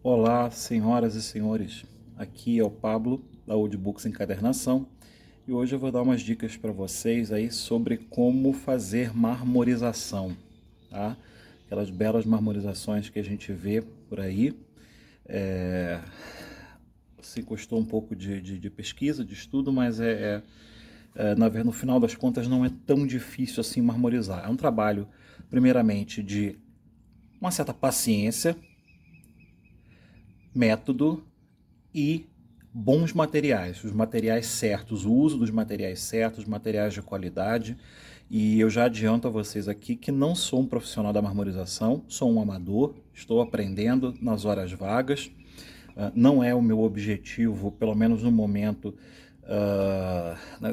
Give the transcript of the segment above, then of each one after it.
Olá, senhoras e senhores. Aqui é o Pablo da Old Books Encadernação e hoje eu vou dar umas dicas para vocês aí sobre como fazer marmorização, tá? Aquelas belas marmorizações que a gente vê por aí. Se custou um pouco de pesquisa, de estudo, mas no final das contas não é tão difícil assim marmorizar. É um trabalho, primeiramente, de uma certa paciência, método e bons materiais, os materiais certos, o uso dos materiais certos, materiais de qualidade. E eu já adianto a vocês aqui que não sou um profissional da marmorização, sou um amador, estou aprendendo nas horas vagas. Não é o meu objetivo, pelo menos no momento,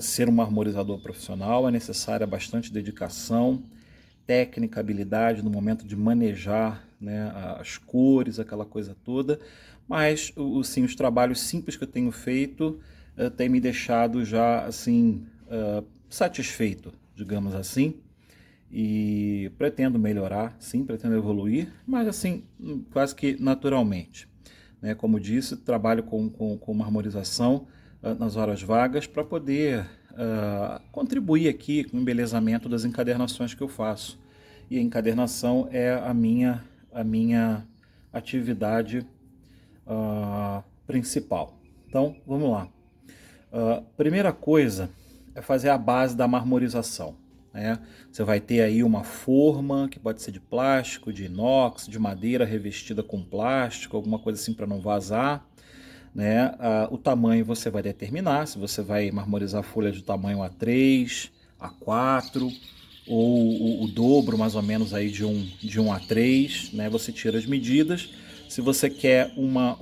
ser um marmorizador profissional. É necessária bastante dedicação, técnica, habilidade no momento de manejar, né, as cores, aquela coisa toda. Mas sim, os trabalhos simples que eu tenho feito têm me deixado já assim satisfeito, digamos assim. E pretendo melhorar, sim, pretendo evoluir, mas assim, quase que naturalmente. Né? Como disse, trabalho com marmorização nas horas vagas para poder contribuir aqui com o embelezamento das encadernações que eu faço. E a encadernação é a minha atividade principal. Então, vamos lá. Primeira coisa é fazer a base da marmorização. Né? Você vai ter aí uma forma que pode ser de plástico, de inox, de madeira revestida com plástico, alguma coisa assim para não vazar. Né? O tamanho você vai determinar, se você vai marmorizar folhas do tamanho A3, A4 ou o dobro mais ou menos aí de um A3, né? Você tira as medidas. Se você quer uma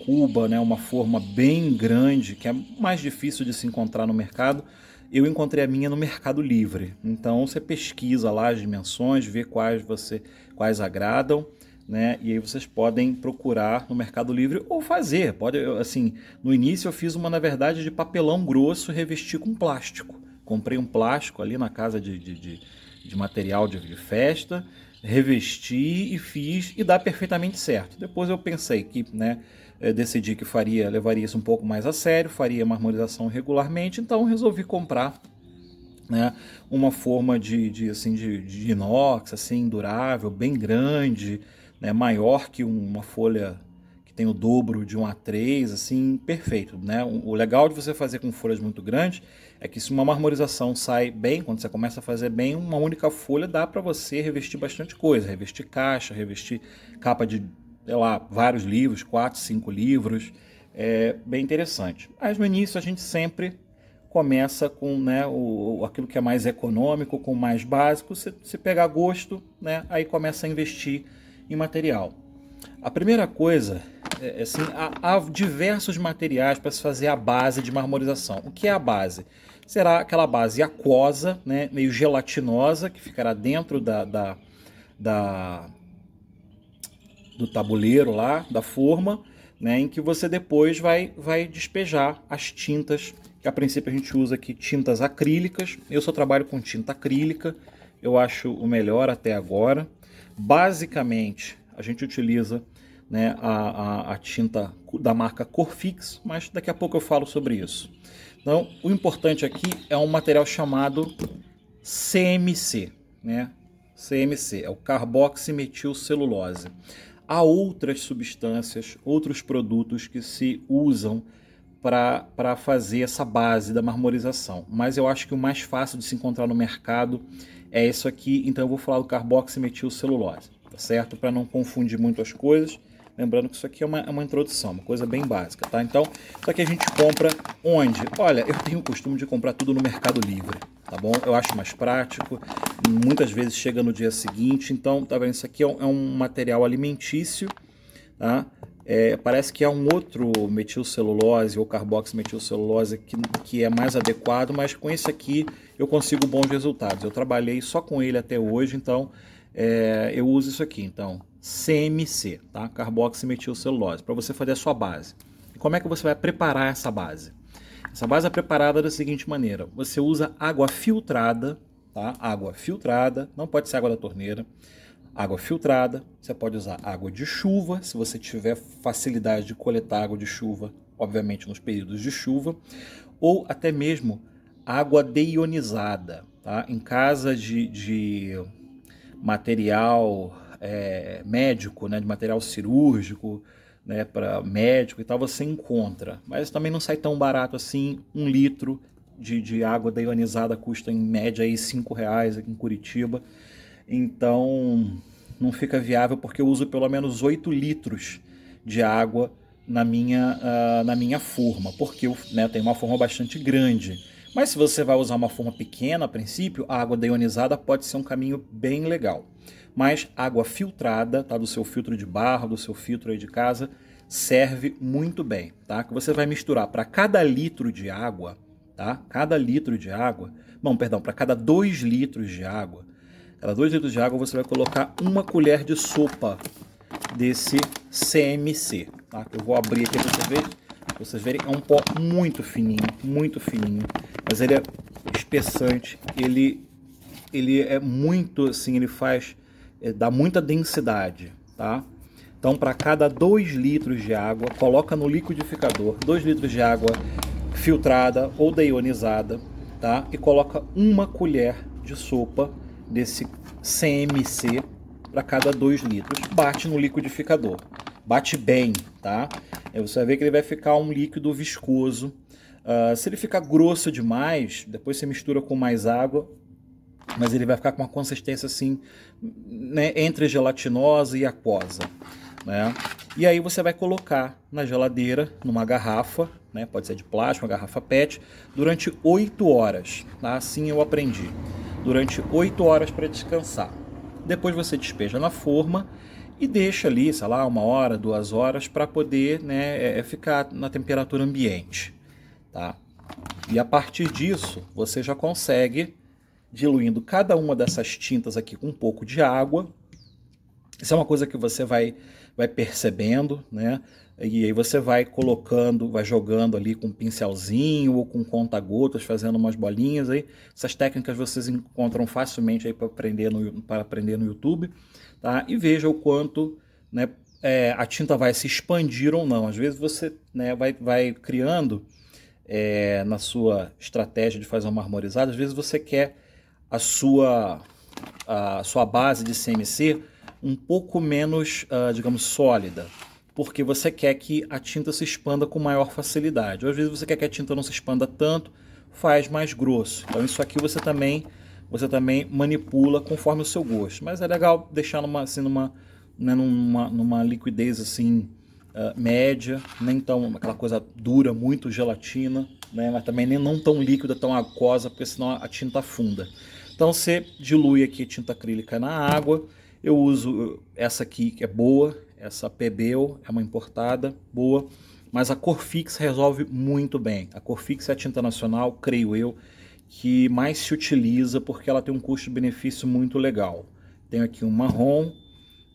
cuba, né, uma forma bem grande, que é mais difícil de se encontrar no mercado, eu encontrei a minha no Mercado Livre. Então você pesquisa lá as dimensões, vê quais agradam, né? E aí vocês podem procurar no Mercado Livre ou fazer. Pode, assim, no início eu fiz uma, na verdade, de papelão grosso revesti com plástico. Comprei um plástico ali na casa de material de festa, revesti e fiz e dá perfeitamente certo. Depois eu pensei que, né, decidi que levaria isso um pouco mais a sério, faria marmorização regularmente, então resolvi comprar, né, uma forma de inox, assim, durável, bem grande, né, maior que uma folha que tem o dobro de um A3, assim, perfeito. Né? O legal de você fazer com folhas muito grandes é que se uma marmorização sai bem, quando você começa a fazer bem, uma única folha dá para você revestir bastante coisa, revestir caixa, revestir capa de, sei lá, vários livros, 4, 5 livros, é bem interessante. Mas no início a gente sempre começa com, né, aquilo que é mais econômico, com o mais básico. Se pegar gosto, né, aí começa a investir em material. A primeira coisa assim, há diversos materiais para se fazer a base de marmorização. O que é a base? Será aquela base aquosa, né, meio gelatinosa, que ficará dentro da do tabuleiro lá, da forma, né, em que você depois vai despejar as tintas, que a princípio a gente usa aqui tintas acrílicas. Eu só trabalho com tinta acrílica, eu acho o melhor até agora. Basicamente, a gente utiliza, né, a tinta da marca Corfix, mas daqui a pouco eu falo sobre isso. Então, o importante aqui é um material chamado CMC, né? CMC é o carboximetilcelulose. Há outras substâncias, outros produtos que se usam para fazer essa base da marmorização, mas eu acho que o mais fácil de se encontrar no mercado é isso aqui, então eu vou falar do carboximetilcelulose, tá certo? Para não confundir muito as coisas, lembrando que isso aqui é uma introdução, uma coisa bem básica, tá? Então, isso aqui a gente compra onde? Olha, eu tenho o costume de comprar tudo no Mercado Livre, tá bom? Eu acho mais prático, muitas vezes chega no dia seguinte, então, tá vendo? Isso aqui é um material alimentício, tá? Parece que há um outro metilcelulose ou carboximetilcelulose que é mais adequado, mas com esse aqui eu consigo bons resultados. Eu trabalhei só com ele até hoje, então eu uso isso aqui. Então, CMC, tá? Carboximetilcelulose, para você fazer a sua base. E como é que você vai preparar essa base? Essa base é preparada da seguinte maneira: você usa água filtrada, tá? Água filtrada, não pode ser água da torneira. água filtrada, você pode usar água de chuva, se você tiver facilidade de coletar água de chuva, obviamente nos períodos de chuva, ou até mesmo água deionizada, tá? Em casa de material médico, né, de material cirúrgico, né, para médico e tal, você encontra. Mas também não sai tão barato assim. 1 litro de água deionizada custa em média aí R$ 5 aqui em Curitiba. Então não fica viável porque eu uso pelo menos 8 litros de água na minha forma, porque eu tenho uma forma bastante grande. Mas se você vai usar uma forma pequena a princípio, a água deionizada pode ser um caminho bem legal. Mas água filtrada, tá, do seu filtro de barro, do seu filtro aí de casa, serve muito bem, tá? Que você vai misturar para cada litro de água, tá? Cada litro de água, para cada 2 litros de água, cada 2 litros de água você vai colocar 1 colher de sopa desse CMC, tá? Eu vou abrir aqui para vocês verem, é um pó muito fininho, mas ele é espessante, ele é muito assim, ele dá muita densidade, tá? Então, para cada 2 litros de água, coloca no liquidificador 2 litros de água filtrada ou deionizada, tá? E coloca 1 colher de sopa desse CMC para cada 2 litros. Bate no liquidificador. Bate bem, tá? Aí você vai ver que ele vai ficar um líquido viscoso. Se ele ficar grosso demais, depois você mistura com mais água, mas ele vai ficar com uma consistência assim, né, entre gelatinosa e aquosa, né? E aí você vai colocar na geladeira, numa garrafa, né, pode ser de plástico, uma garrafa PET, durante 8 horas, tá? Assim eu aprendi. Durante 8 horas para descansar. Depois você despeja na forma e deixa ali, sei lá, 1 hora, 2 horas para poder, né, ficar na temperatura ambiente, tá? E a partir disso, você já consegue, diluindo cada uma dessas tintas aqui com um pouco de água. Isso é uma coisa que você vai percebendo, né? E aí você vai colocando, vai jogando ali com um pincelzinho ou com conta-gotas, fazendo umas bolinhas aí. Essas técnicas vocês encontram facilmente aí para aprender no YouTube, tá? E veja o quanto, né, a tinta vai se expandir ou não. Às vezes você, né, vai criando na sua estratégia de fazer uma marmorizada, às vezes você quer a sua base de CMC um pouco menos, digamos, sólida, porque você quer que a tinta se expanda com maior facilidade. Ou às vezes você quer que a tinta não se expanda tanto, faz mais grosso. Então isso aqui você também manipula conforme o seu gosto. Mas é legal deixar numa liquidez assim, média, nem tão aquela coisa dura, muito gelatina, né? Mas também nem não tão líquida, tão aquosa, porque senão a tinta afunda. Então você dilui aqui tinta acrílica na água. Eu uso essa aqui que é boa, essa Pebel é uma importada, boa, mas a Corfix resolve muito bem. A Corfix é a tinta nacional, creio eu, que mais se utiliza porque ela tem um custo-benefício muito legal. Tenho aqui um marrom,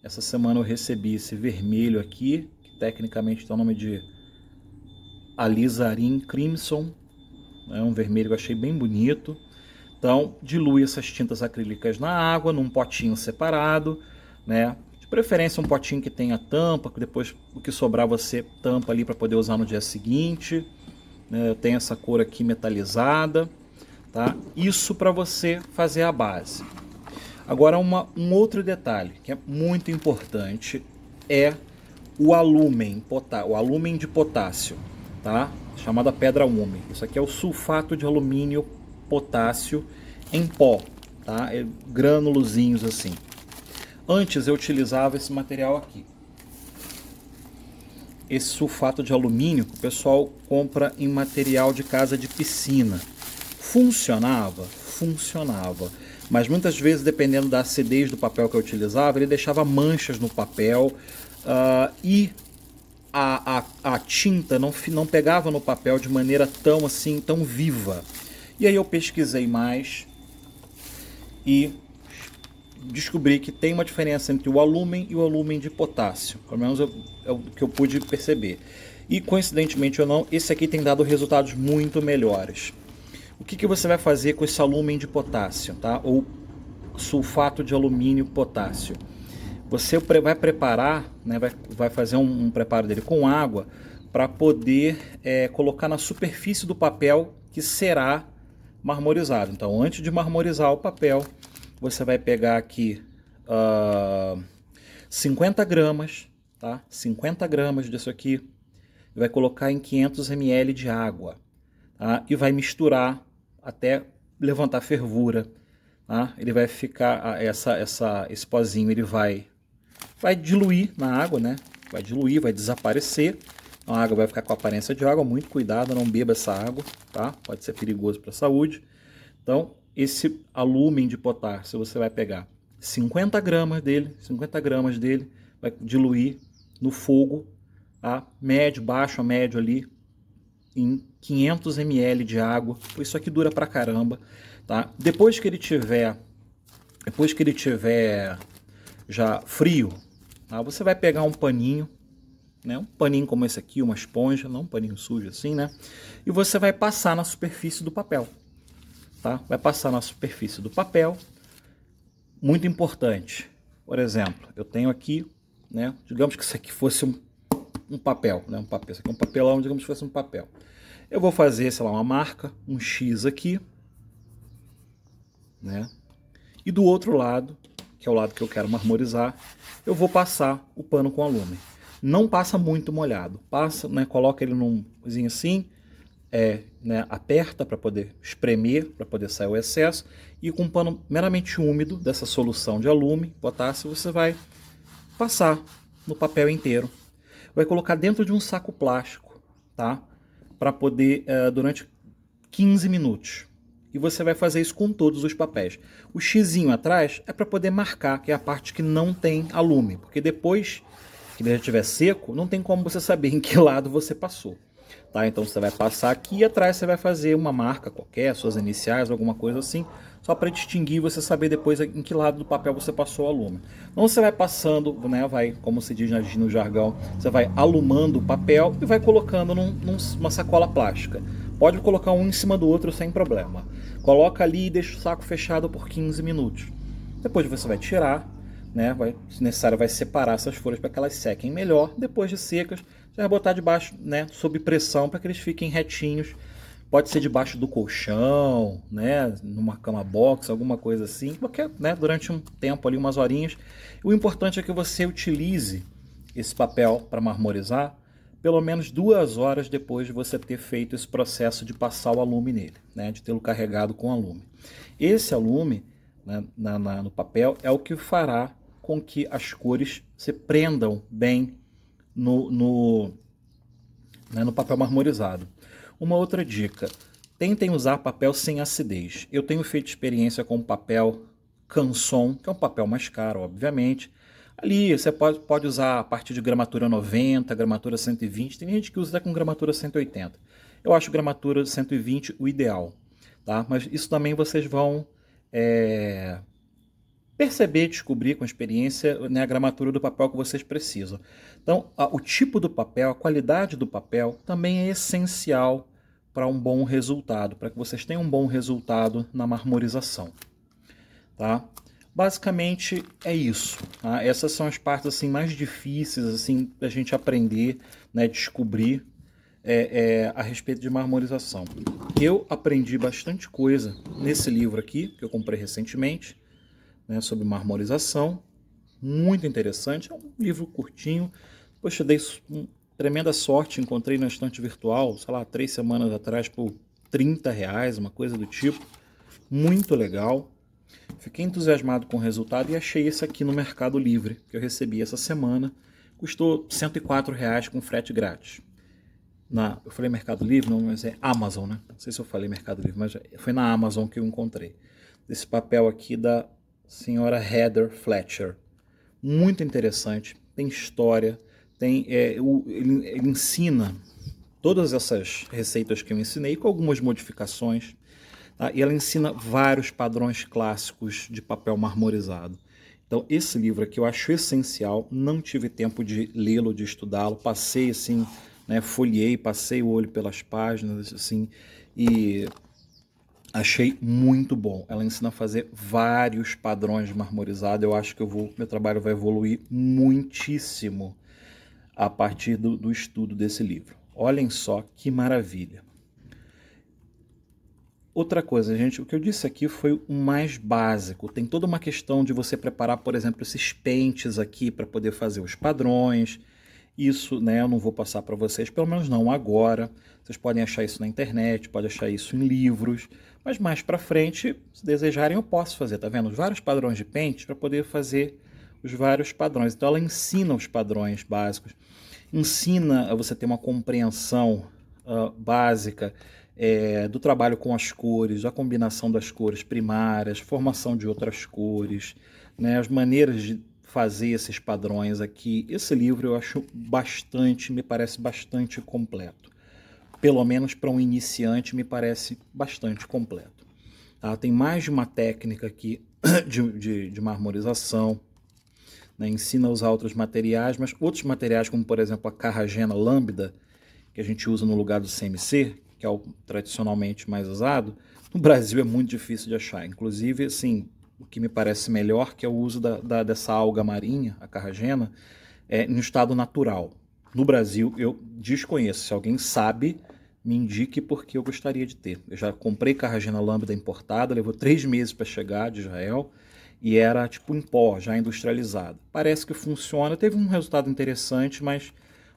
essa semana eu recebi esse vermelho aqui, que tecnicamente tem o nome de Alizarin Crimson, é um vermelho que eu achei bem bonito. Então, dilui essas tintas acrílicas na água, num potinho separado, né? De preferência um potinho que tenha tampa, que depois o que sobrar você tampa ali para poder usar no dia seguinte. Eu tenho essa cor aqui metalizada, tá? Isso para você fazer a base. Agora um outro detalhe que é muito importante é o alúmen de potássio, tá? Chamada pedra úmida. Isso aqui é o sulfato de alumínio potássio em pó, tá? Grânulozinhos assim. Antes eu utilizava esse material aqui. Esse sulfato de alumínio que o pessoal compra em material de casa de piscina. Funcionava? Funcionava. Mas muitas vezes, dependendo da acidez do papel que eu utilizava, ele deixava manchas no papel e a tinta não pegava no papel de maneira tão viva. E aí eu pesquisei mais e descobri que tem uma diferença entre o alúmen e o alúmen de potássio. Pelo menos é o que eu pude perceber. E coincidentemente ou não, esse aqui tem dado resultados muito melhores. O que você vai fazer com esse alúmen de potássio, tá? Ou sulfato de alumínio potássio? você vai preparar, né, vai fazer um preparo dele com água para poder colocar na superfície do papel que será marmorizado. Então, antes de marmorizar o papel, você vai pegar aqui 50 gramas, tá? 50 gramas disso aqui, e vai colocar em 500 ml de água, tá? E vai misturar até levantar fervura, tá? Ele vai ficar, esse pozinho ele vai diluir na água, né? Vai diluir, vai desaparecer. A água vai ficar com a aparência de água. Muito cuidado, não beba essa água, tá? Pode ser perigoso para a saúde. Então, esse alúmen de potássio, você vai pegar 50 gramas dele, vai diluir no fogo, tá? Médio, baixo a médio ali, em 500 ml de água. Isso aqui dura pra caramba, tá? Depois que ele tiver já frio, tá? Você vai pegar um paninho, né? Um paninho como esse aqui, uma esponja, não um paninho sujo assim, né? E você vai passar na superfície do papel, tá? Vai passar na superfície do papel. Muito importante. Por exemplo, eu tenho aqui, né? Digamos que isso aqui fosse um papel, né? Um papel, isso aqui é um papelão, digamos que fosse um papel. Eu vou fazer, sei lá, uma marca, um X aqui, né? E do outro lado, que é o lado que eu quero marmorizar, eu vou passar o pano com alume. Não passa muito molhado, passa, né? Coloca ele num coisinho assim, né? Aperta para poder espremer, para poder sair o excesso, e com um pano meramente úmido dessa solução de alume, potássio, você vai passar no papel inteiro. Vai colocar dentro de um saco plástico, tá? Para poder, durante 15 minutos. E você vai fazer isso com todos os papéis. O xizinho atrás é para poder marcar, que é a parte que não tem alume. Porque depois que ele já estiver seco, não tem como você saber em que lado você passou. Tá? Então você vai passar aqui e atrás você vai fazer uma marca qualquer, suas iniciais, alguma coisa assim, só para distinguir e você saber depois em que lado do papel você passou o alume. Então você vai passando, né, vai, como se diz no jargão, você vai alumando o papel e vai colocando numa sacola plástica. Pode colocar um em cima do outro sem problema. Coloca ali e deixa o saco fechado por 15 minutos. Depois você vai tirar, né, se necessário vai separar essas folhas para que elas sequem melhor. Depois de secas, você vai botar debaixo, né, sob pressão para que eles fiquem retinhos. Pode ser debaixo do colchão, né, numa cama box, alguma coisa assim, porque, né, durante um tempo ali, umas horinhas. O importante é que você utilize esse papel para marmorizar pelo menos 2 horas depois de você ter feito esse processo de passar o alume nele, né, de tê-lo carregado com alume. Esse alume, né, no papel é o que fará com que as cores se prendam bem no papel marmorizado. Uma outra dica, tentem usar papel sem acidez. Eu tenho feito experiência com papel Canson, que é um papel mais caro, obviamente. Ali você pode usar a partir de gramatura 90, gramatura 120, tem gente que usa até com gramatura 180. Eu acho gramatura 120 o ideal, tá? Mas isso também vocês vão perceber, descobrir com experiência, né, a gramatura do papel que vocês precisam. Então, o tipo do papel, a qualidade do papel também é essencial para um bom resultado, para que vocês tenham um bom resultado na marmorização, tá? Basicamente é isso, tá? Essas são as partes assim mais difíceis assim da gente aprender, né, descobrir a respeito de marmorização. Eu aprendi bastante coisa nesse livro aqui que eu comprei recentemente, né, sobre marmorização, muito interessante. É um livro curtinho. Poxa, dei tremenda sorte, encontrei na estante virtual, sei lá, 3 semanas atrás por R$30, uma coisa do tipo. Muito legal. Fiquei entusiasmado com o resultado e achei esse aqui no Mercado Livre, que eu recebi essa semana. Custou R$104 com frete grátis. Eu falei Mercado Livre, não, mas é Amazon, né? Não sei se eu falei Mercado Livre, mas foi na Amazon que eu encontrei. Esse papel aqui da senhora Heather Fletcher. Muito interessante, tem história, ele ensina todas essas receitas que eu ensinei com algumas modificações, tá? E ela ensina vários padrões clássicos de papel marmorizado. Então esse livro aqui eu acho essencial, não tive tempo de lê-lo, de estudá-lo, passei assim, né, folhei, passei o olho pelas páginas assim, e Achei muito bom. Ela ensina a fazer vários padrões de marmorizado. Eu acho que meu trabalho vai evoluir muitíssimo a partir do estudo desse livro. Olhem só que maravilha. Outra coisa, gente, o que eu disse aqui foi o mais básico. Tem toda uma questão de você preparar, por exemplo, esses pentes aqui para poder fazer os padrões. Isso, né, eu não vou passar para vocês, pelo menos não agora. Vocês podem achar isso na internet, podem achar isso em livros, mas mais para frente, se desejarem, eu posso fazer, tá vendo? Os vários padrões de pentes para poder fazer os vários padrões. Então ela ensina os padrões básicos, ensina a você ter uma compreensão básica do trabalho com as cores, a combinação das cores primárias, formação de outras cores, né, as maneiras de fazer esses padrões aqui. Esse livro eu acho me parece bastante completo. Pelo menos para um iniciante me parece bastante completo. Tá? Tem mais de uma técnica aqui de marmorização, né? Ensina a usar outros materiais, mas outros materiais como por exemplo a carragena lambda, que a gente usa no lugar do CMC, que é o tradicionalmente mais usado, no Brasil é muito difícil de achar. Inclusive, assim, o que me parece melhor que é o uso dessa alga marinha, a carragena, no estado natural. No Brasil, eu desconheço. Se alguém sabe, me indique porque eu gostaria de ter. Eu já comprei carragena lambda importada, levou 3 meses para chegar de Israel, e era tipo em pó, já industrializado. Parece que funciona, teve um resultado interessante, mas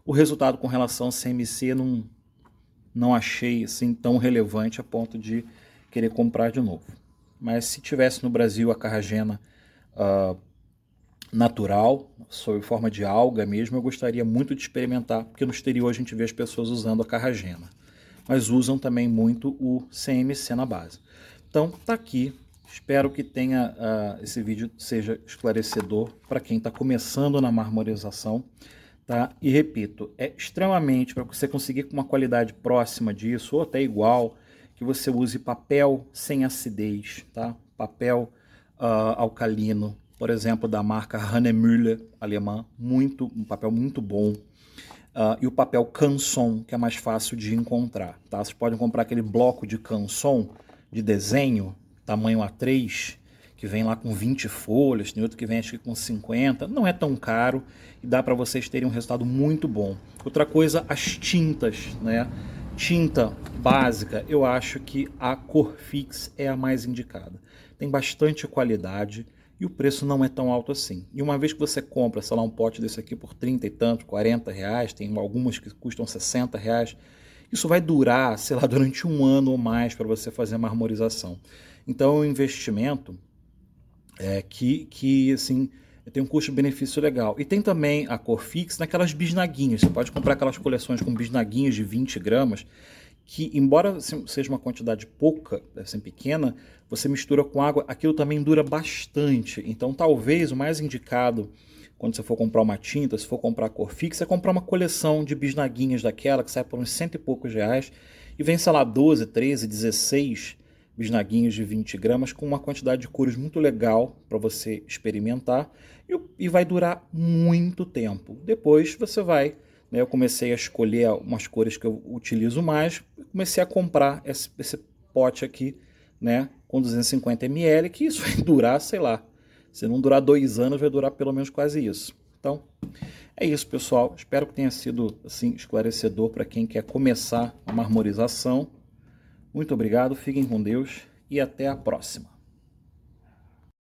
o resultado com relação ao CMC não achei assim tão relevante a ponto de querer comprar de novo. Mas se tivesse no Brasil a carragena natural, sob forma de alga mesmo, eu gostaria muito de experimentar, porque no exterior a gente vê as pessoas usando a carragena, mas usam também muito o CMC na base. Então tá aqui, espero que esse vídeo seja esclarecedor para quem está começando na marmorização. Tá? E repito, é extremamente, para você conseguir com uma qualidade próxima disso, ou até igual, que você use papel sem acidez, tá? Papel alcalino, por exemplo, da marca Hahnemühle, alemã, um papel muito bom. E o papel Canson, que é mais fácil de encontrar. Tá? Vocês podem comprar aquele bloco de Canson, de desenho, tamanho A3, que vem lá com 20 folhas, tem outro que vem acho que com 50, não é tão caro e dá para vocês terem um resultado muito bom. Outra coisa, as tintas, né? Tinta básica, eu acho que a Corfix é a mais indicada. Tem bastante qualidade e o preço não é tão alto assim. E uma vez que você compra, sei lá, um pote desse aqui por 30 e tanto, 40 reais, tem algumas que custam 60 reais, isso vai durar, sei lá, durante um ano ou mais para você fazer a marmorização. Então é um investimento que assim, tem um custo-benefício legal. E tem também a Corfix naquelas bisnaguinhas. Você pode comprar aquelas coleções com bisnaguinhas de 20 gramas, que embora seja uma quantidade pouca, assim, pequena, você mistura com água, aquilo também dura bastante. Então talvez o mais indicado, quando você for comprar uma tinta, se for comprar a Corfix, é comprar uma coleção de bisnaguinhas daquela, que sai por uns 100 e poucos reais, e vem, sei lá, 12, 13, 16 bisnaguinhos de 20 gramas com uma quantidade de cores muito legal para você experimentar e vai durar muito tempo. Depois você vai, né, eu comecei a escolher umas cores que eu utilizo mais, comecei a comprar esse pote aqui, né, com 250 ml, que isso vai durar, sei lá, se não durar 2 anos, vai durar pelo menos quase isso. Então, é isso, pessoal. Espero que tenha sido assim esclarecedor para quem quer começar a marmorização. Muito obrigado, fiquem com Deus e até a próxima.